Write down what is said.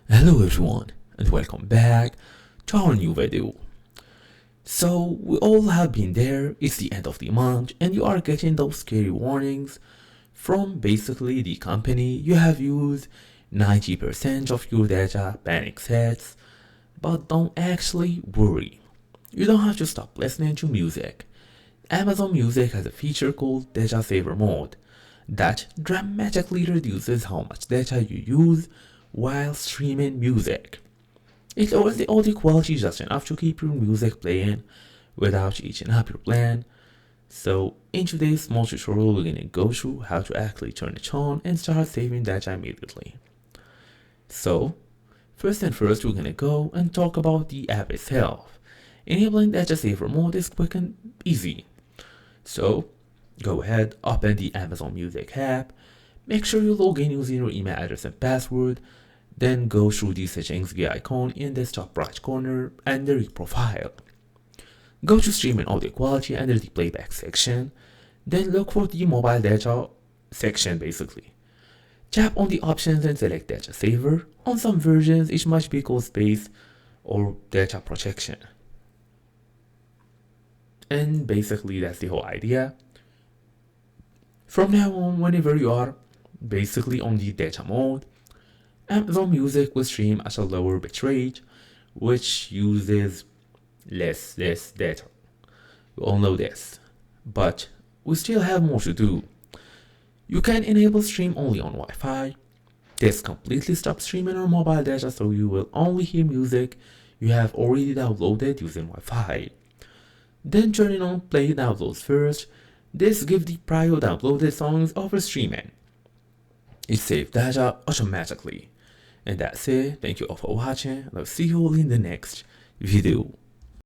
Hello everyone and welcome back to our new video. So we all have been there, it's the end of the month and you are getting those scary warnings from basically the company. You have used 90% of your data, panic sets, but don't actually worry. You don't have to stop listening to music. Amazon Music has a feature called Data Saver Mode that dramatically reduces how much data you use while streaming music. It lowers the audio quality just enough to keep your music playing without eating up your plan. So in today's small tutorial we're gonna go through how to actually turn it on and start saving data immediately. So first and first we're gonna go and talk about the app itself. Enabling data saver mode is quick and easy. So go ahead, open the Amazon Music app, make sure you log in using your email address and password, then go through the settings gear icon in the top right corner under your profile. Go to streaming audio quality under the playback section, then look for the mobile data section basically. Tap on the options and select data saver. On some versions it might be called space or data protection. And basically that's the whole idea. From now on, whenever you are basically on the data mode, Amazon Music will stream at a lower bitrate, which uses less data. We all know this, but we still have more to do. You can enable stream only on Wi-Fi. This completely stops streaming on mobile data, so you will only hear music you have already downloaded using Wi-Fi. Then turning on play downloads first. This gives the prior downloaded songs over streaming. It saves data automatically. And that's it. Thank you all for watching, and I'll see you all in the next video.